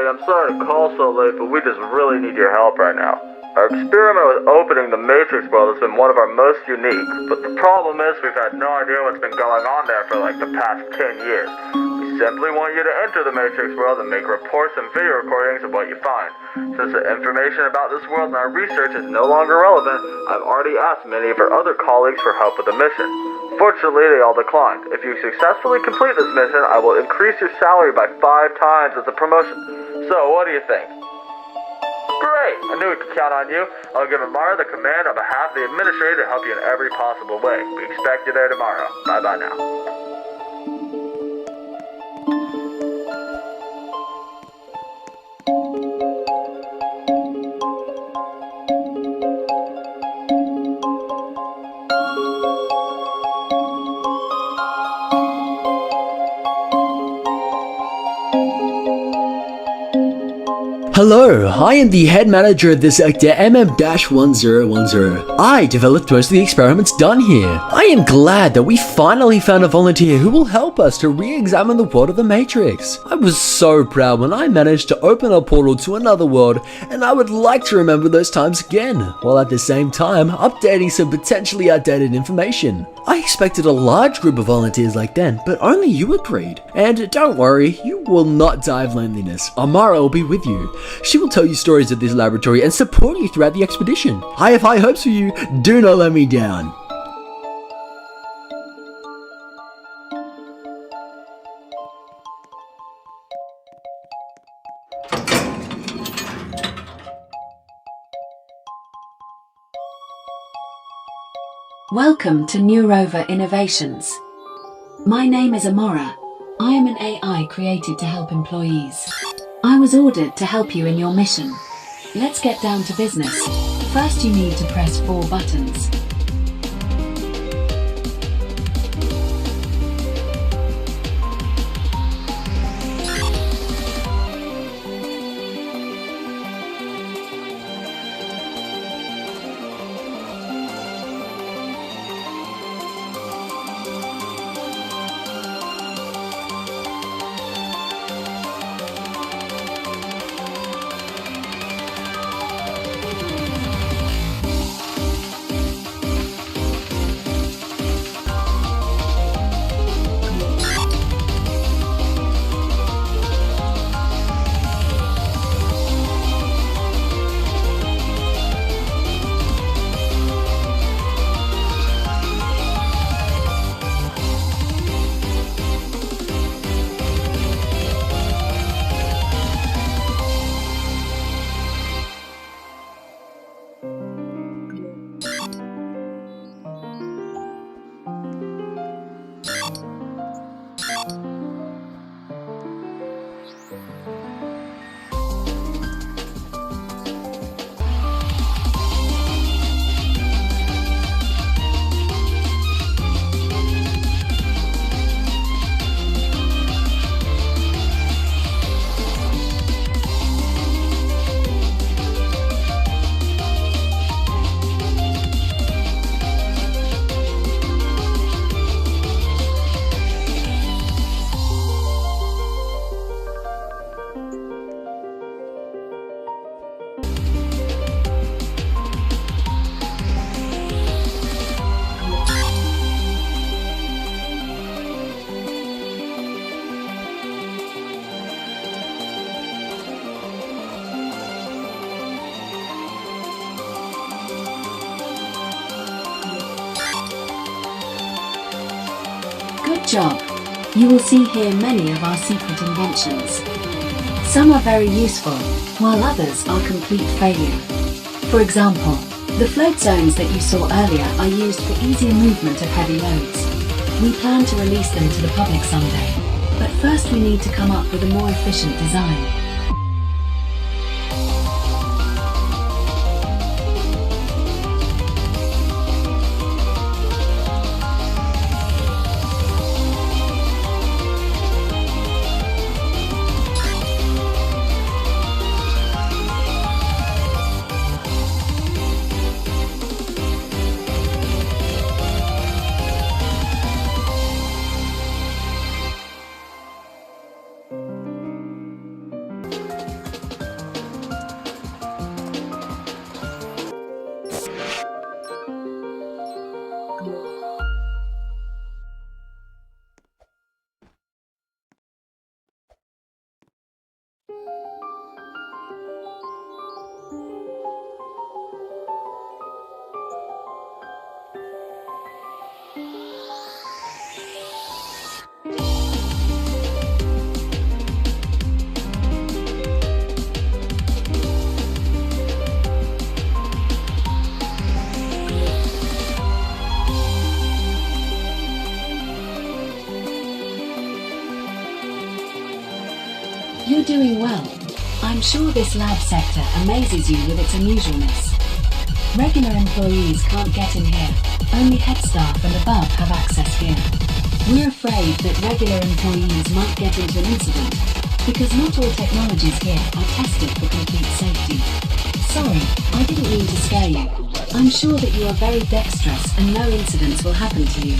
I'm sorry to call so late, but we just really need your help right now. Our experiment with opening the Matrix world has been one of our most unique, but the problem is we've had no idea what's been going on there for like the past 10 years. We simply want you to enter the Matrix world and make reports and video recordings of what you find. Since the information about this world and our research is no longer relevant, I've already asked many of our other colleagues for help with the mission. Fortunately, they all declined. If you successfully complete this mission, I will increase your salary by 5 times as a promotion. So, what do you think? Great! I knew we could count on you. I'll give Amara the command on behalf of the administrator to help you in every possible way. We expect you there tomorrow. Bye-bye now. Hello, I am the head manager of this sector MM-1010. I developed most of the experiments done here. I am glad that we finally found a volunteer who will help us to re-examine the world of the Matrix. I was so proud when I managed to open a portal to another world, and I would like to remember those times again, while at the same time updating some potentially outdated information. I expected a large group of volunteers like then, but only you agreed. And don't worry, you will not die of loneliness. Amara will be with you. She will tell you stories of this laboratory and support you throughout the expedition. I have high hopes for you. Do not let me down. Welcome to New Rover Innovations. My name is Amara. I am an AI created to help employees. I was ordered to help you in your mission. Let's get down to business. First you need to press 4 buttons. Good job! You will see here many of our secret inventions. Some are very useful, while others are complete failure. For example, the float zones that you saw earlier are used for easier movement of heavy loads. We plan to release them to the public someday, but first we need to come up with a more efficient design. You're doing well. I'm sure this lab sector amazes you with its unusualness. Regular employees can't get in here. Only head staff and above have access here. We're afraid that regular employees might get into an incident because not all technologies here are tested for complete safety. Sorry, I didn't mean to scare you. I'm sure that you are very dexterous and no incidents will happen to you.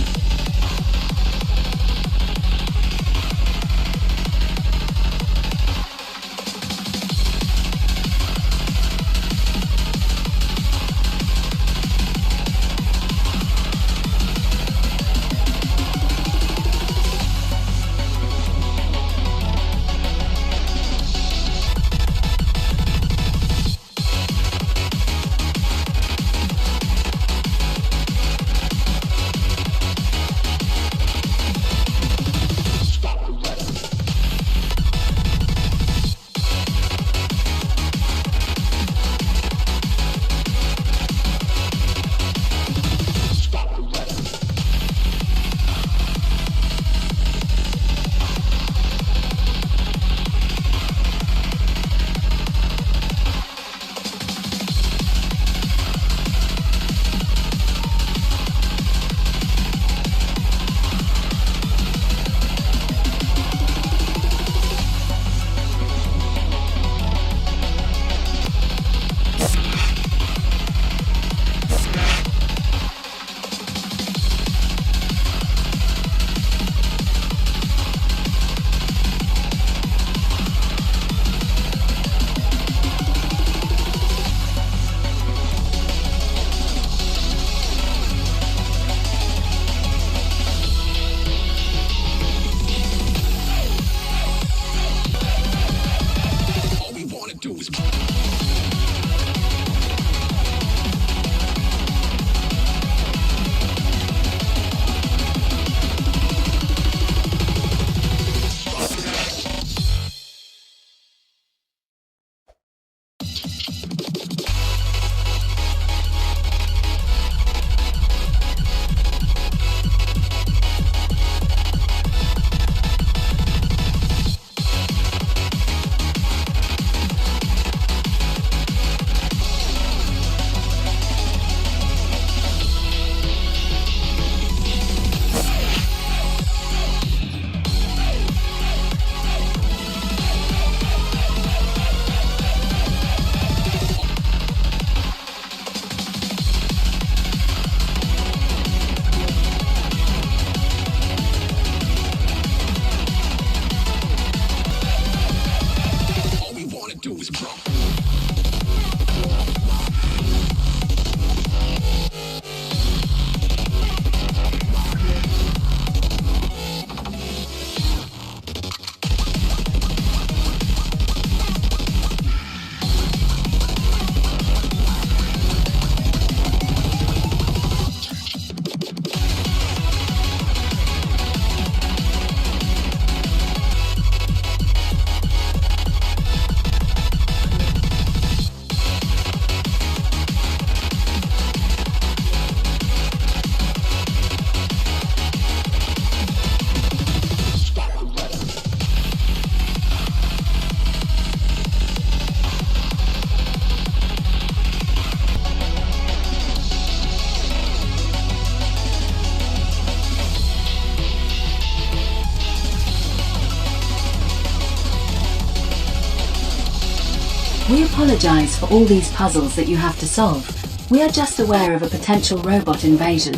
We apologize for all these puzzles that you have to solve. We are just aware of a potential robot invasion.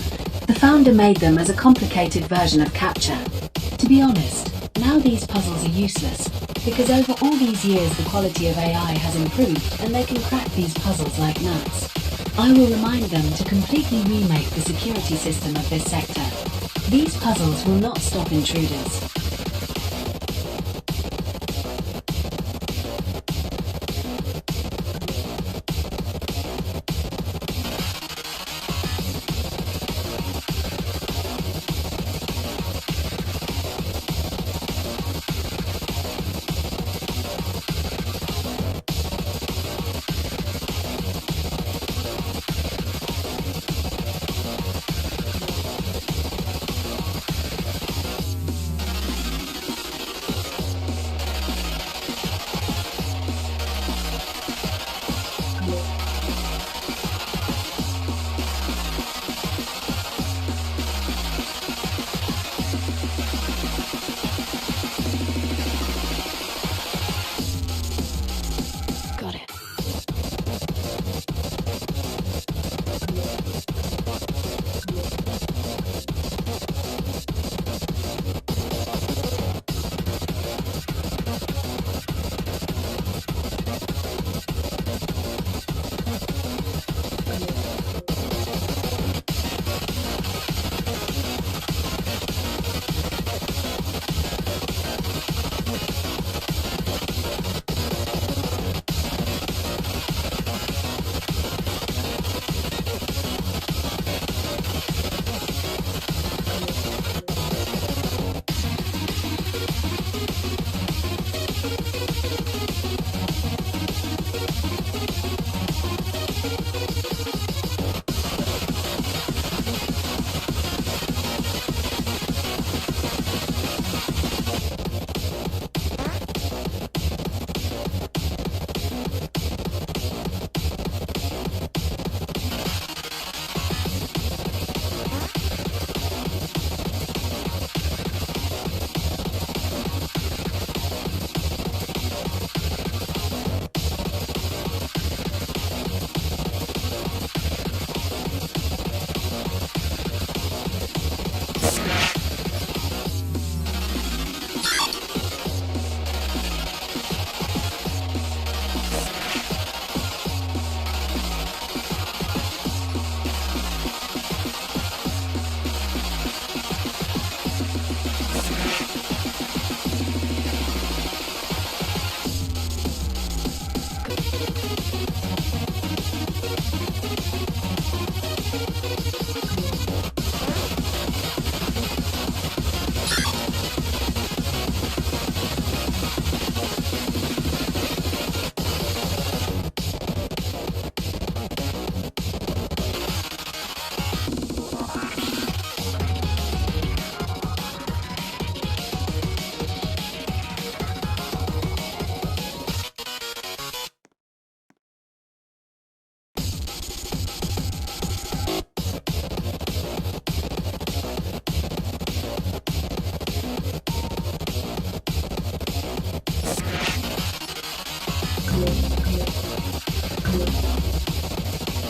The founder made them as a complicated version of capture. To be honest, now these puzzles are useless, because over all these years the quality of AI has improved and they can crack these puzzles like nuts. I will remind them to completely remake the security system of this sector. These puzzles will not stop intruders.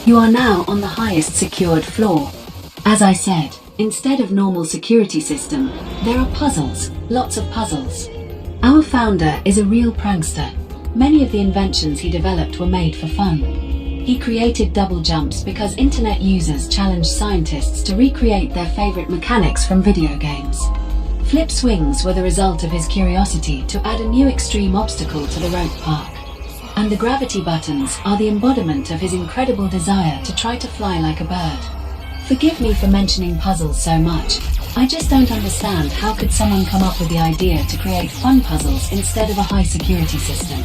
You are now on the highest secured floor. As I said, instead of normal security system, there are puzzles, lots of puzzles. Our founder is a real prankster. Many of the inventions he developed were made for fun. He created double jumps because internet users challenged scientists to recreate their favorite mechanics from video games. Flip swings were the result of his curiosity to add a new extreme obstacle to the rope park. And the gravity buttons are the embodiment of his incredible desire to try to fly like a bird. Forgive me for mentioning puzzles so much. I just don't understand how could someone come up with the idea to create fun puzzles instead of a high security system.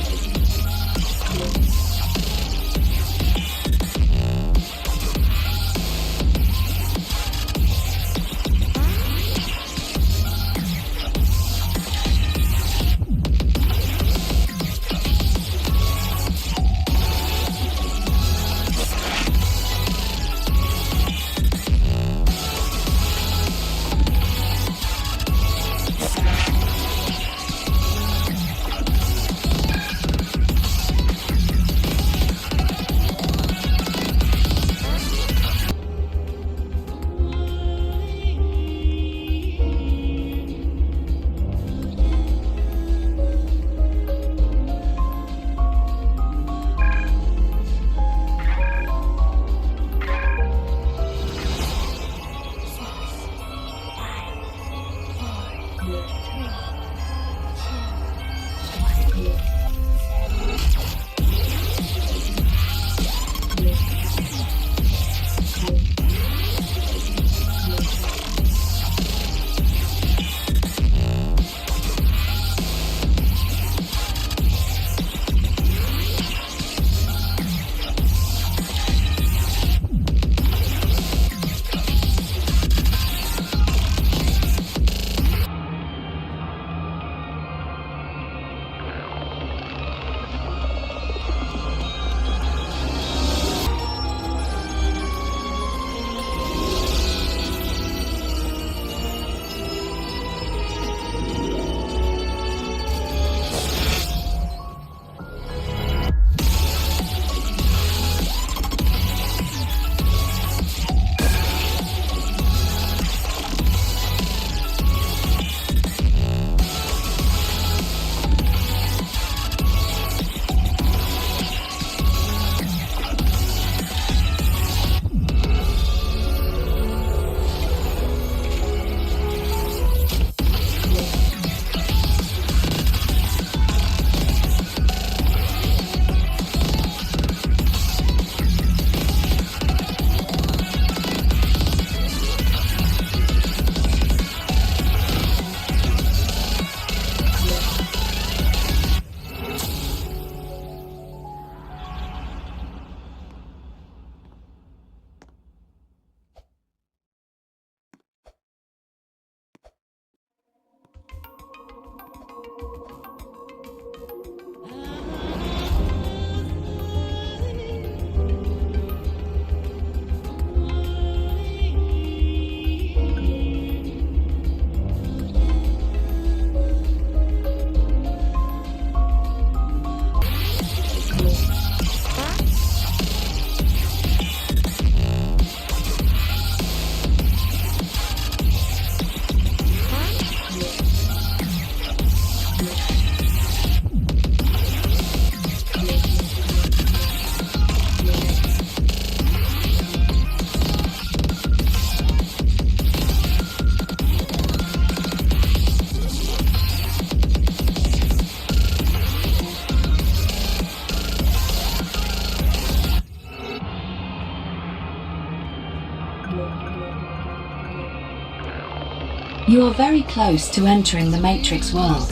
You are very close to entering the Matrix world.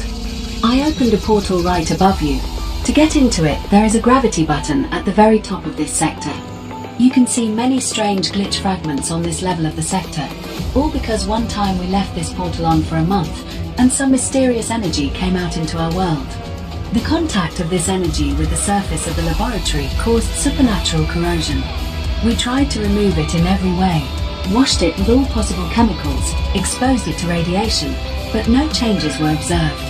I opened a portal right above you. To get into it, there is a gravity button at the very top of this sector. You can see many strange glitch fragments on this level of the sector, all because one time we left this portal on for a month, and some mysterious energy came out into our world. The contact of this energy with the surface of the laboratory caused supernatural corrosion. We tried to remove it in every way, washed it with all possible chemicals, exposed it to radiation, but no changes were observed.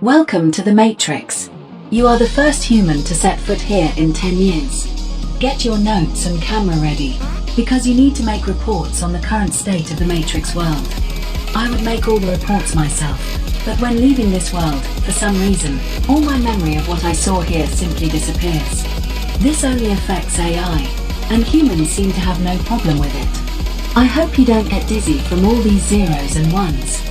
Welcome to the Matrix. You are the first human to set foot here in 10 years. Get your notes and camera ready, because you need to make reports on the current state of the Matrix world. I would make all the reports myself, but when leaving this world, for some reason, all my memory of what I saw here simply disappears. This only affects AI, and humans seem to have no problem with it. I hope you don't get dizzy from all these zeros and ones.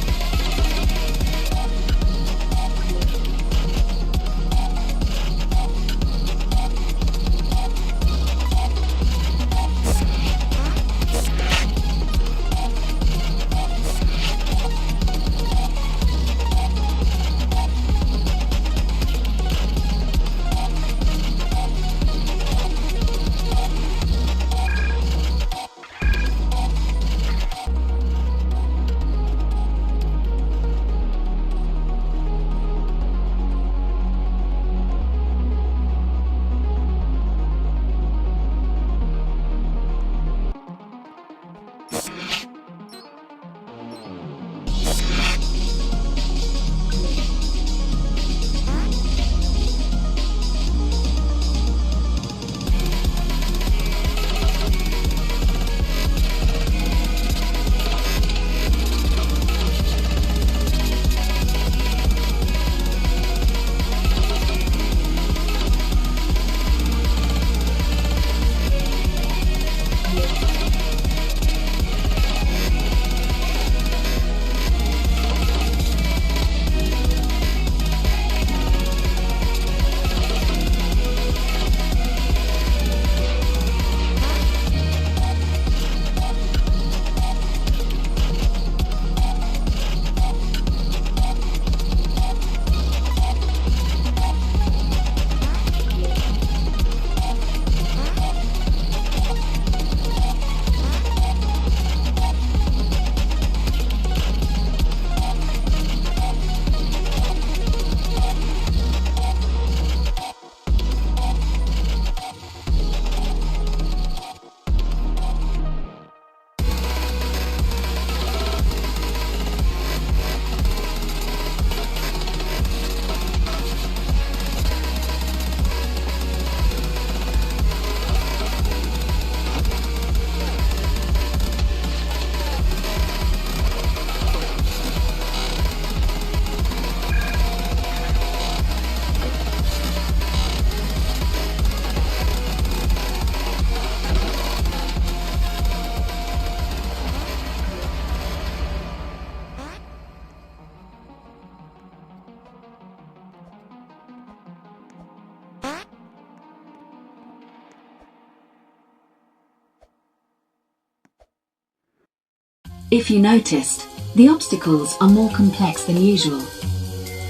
If you noticed, the obstacles are more complex than usual.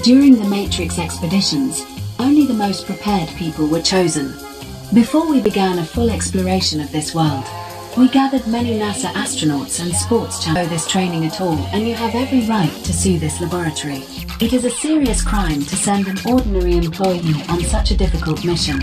During the Matrix expeditions, only the most prepared people were chosen. Before we began a full exploration of this world, we gathered many NASA astronauts and sports champions this training at all, and you have every right to sue this laboratory. It is a serious crime to send an ordinary employee on such a difficult mission.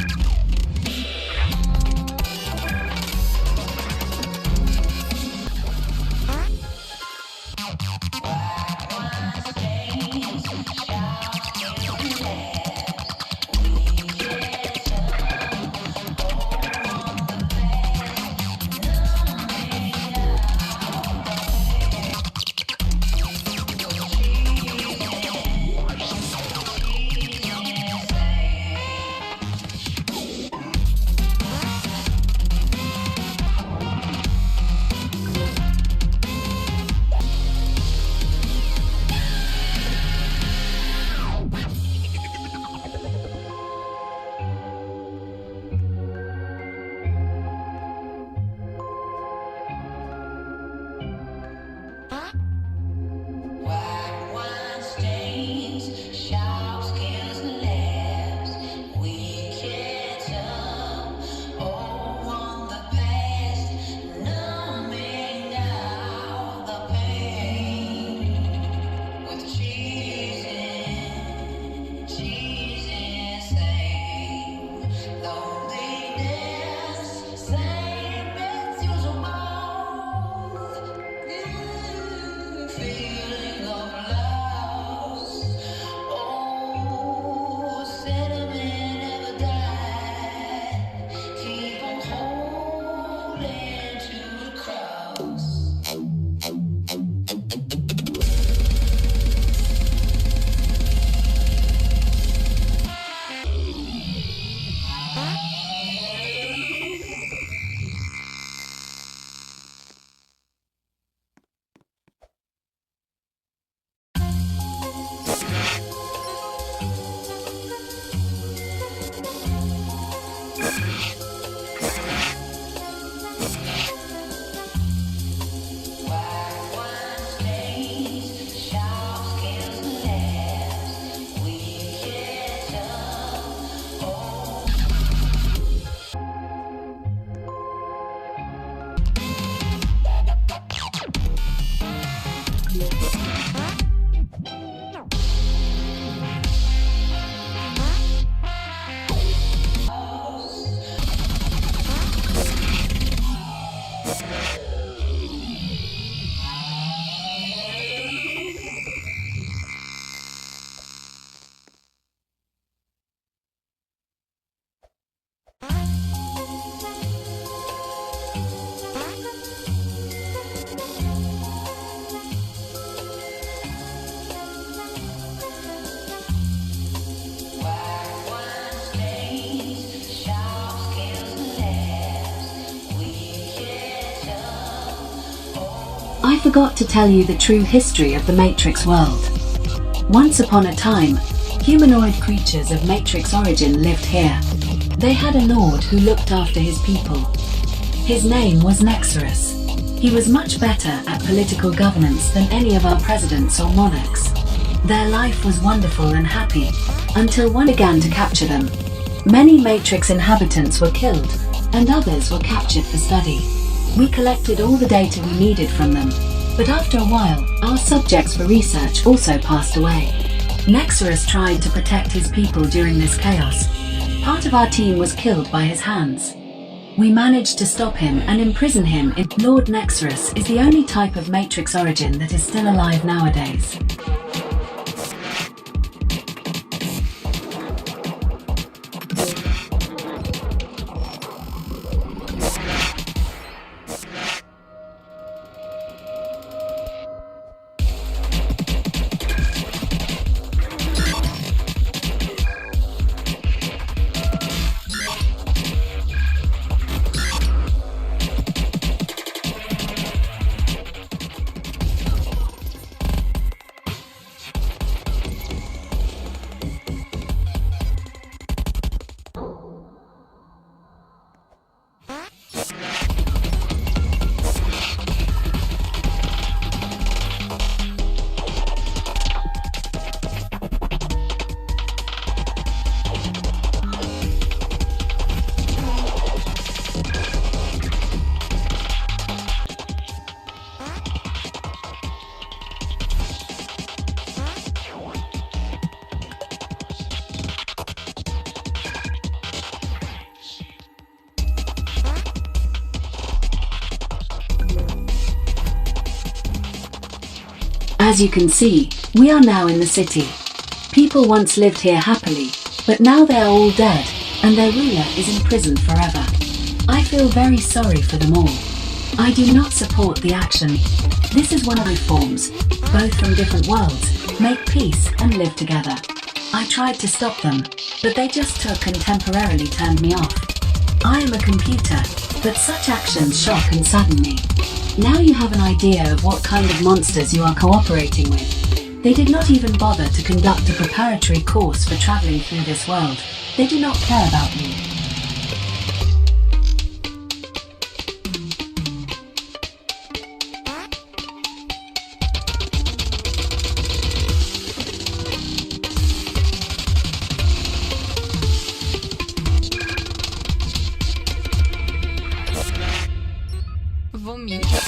forgot to tell you the true history of the Matrix world. Once upon a time, humanoid creatures of Matrix origin lived here. They had a lord who looked after his people. His name was Nexarus. He was much better at political governance than any of our presidents or monarchs. Their life was wonderful and happy, until one began to capture them. Many Matrix inhabitants were killed, and others were captured for study. We collected all the data we needed from them, but after a while, our subjects for research also passed away. Nexarus tried to protect his people during this chaos. Part of our team was killed by his hands. We managed to stop him and imprison him. Lord Nexarus is the only type of Matrix origin that is still alive nowadays. As you can see, we are now in the city. People once lived here happily, but now they are all dead, and their ruler is imprisoned forever. I feel very sorry for them all. I do not support the action. This is one of my forms, both from different worlds, make peace and live together. I tried to stop them, but they just took and temporarily turned me off. I am a computer, but such actions shock and sadden me. Now you have an idea of what kind of monsters you are cooperating with. They did not even bother to conduct a preparatory course for traveling through this world. They do not care about you. Vomite.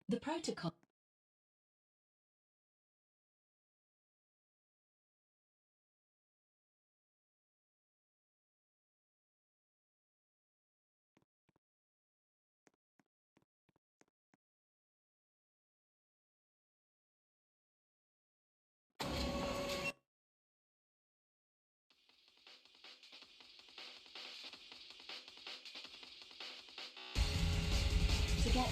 The protocol. To get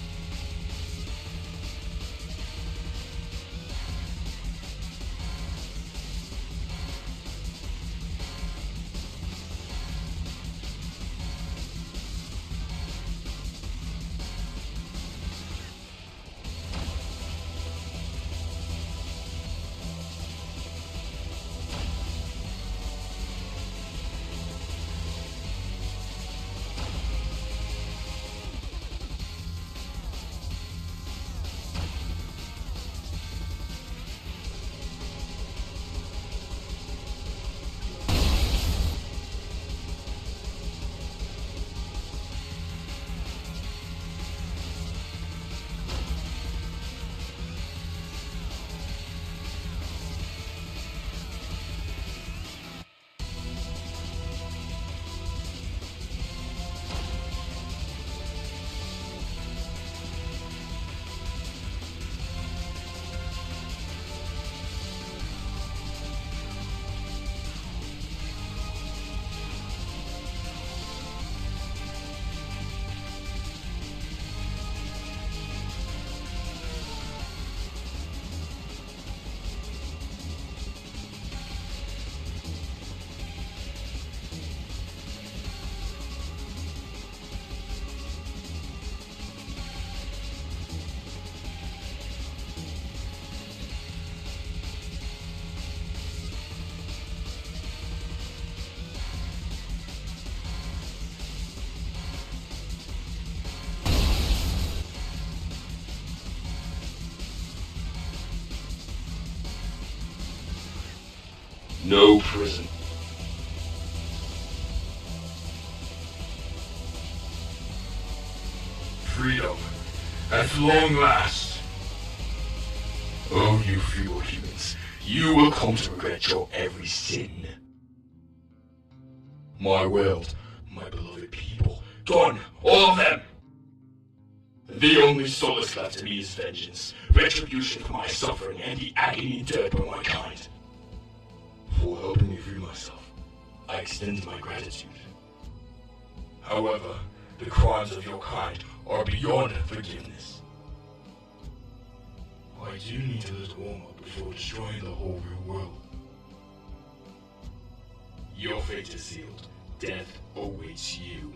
No prison. Freedom, at long last. Oh, you feeble humans, you will come to regret your every sin. My world, my beloved people, gone, all of them! The only solace left to me is vengeance, retribution for my suffering and the agony endured by my kind. For helping me free myself, I extend my gratitude. However, the crimes of your kind are beyond forgiveness. I do need a little warm-up before destroying the whole real world. Your fate is sealed. Death awaits you.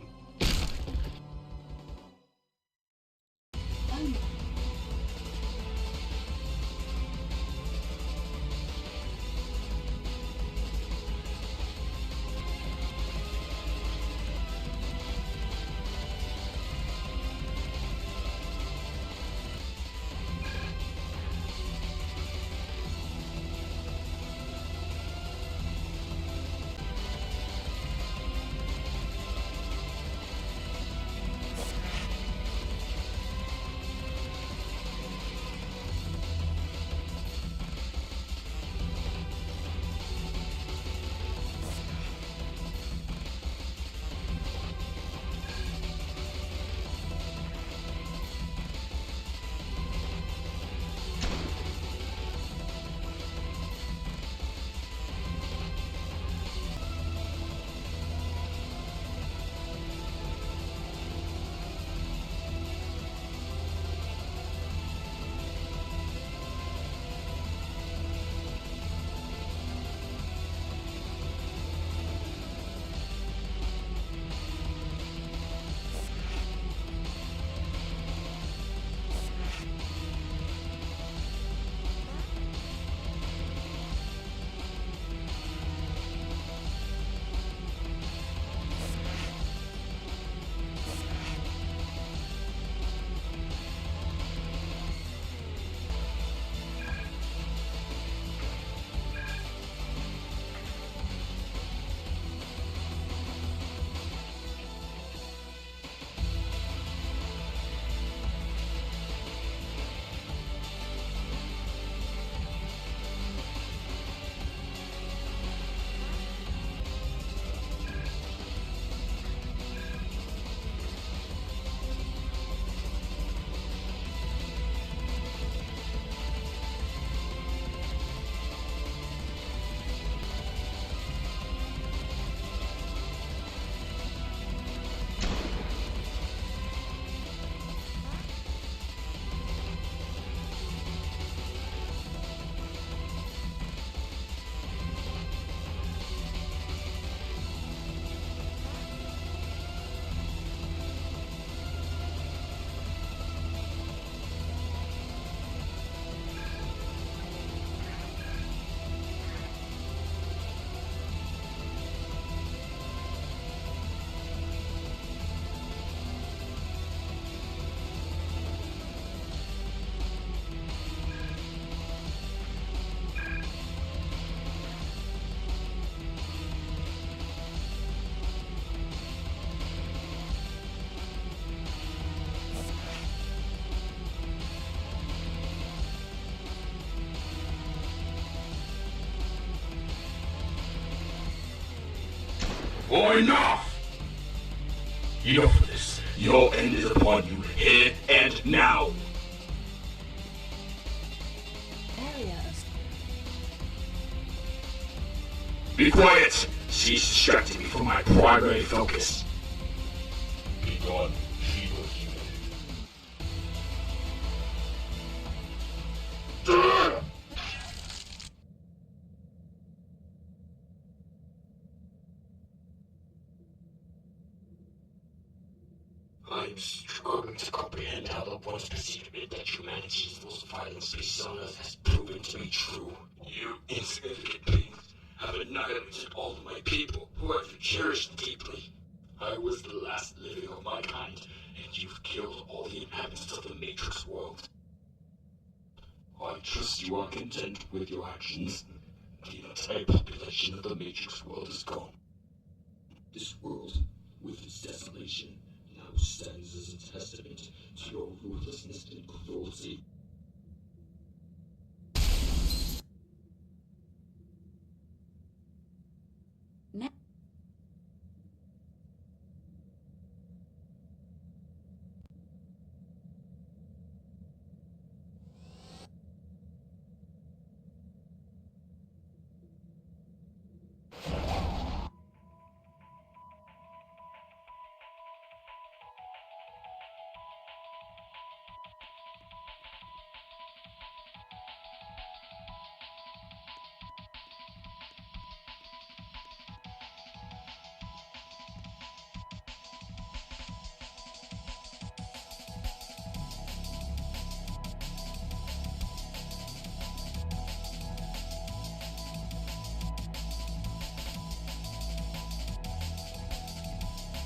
Enough! Enough of this. Your end is upon you, here and now. Areas. Be quiet! Cease distracting me from my primary focus. Be gone, feeble human. I'm struggling to comprehend how the once perceived myth that humanity's most violent species on Earth has proven to be true. You insignificant beings have annihilated all of my people, who I've cherished deeply. I was the last living of my kind, and you've killed all the inhabitants of the Matrix world. I trust you are content with your actions, Tina. entire population of the Matrix world is gone. This world, with its desolation, now stands as a testament to your ruthlessness and cruelty.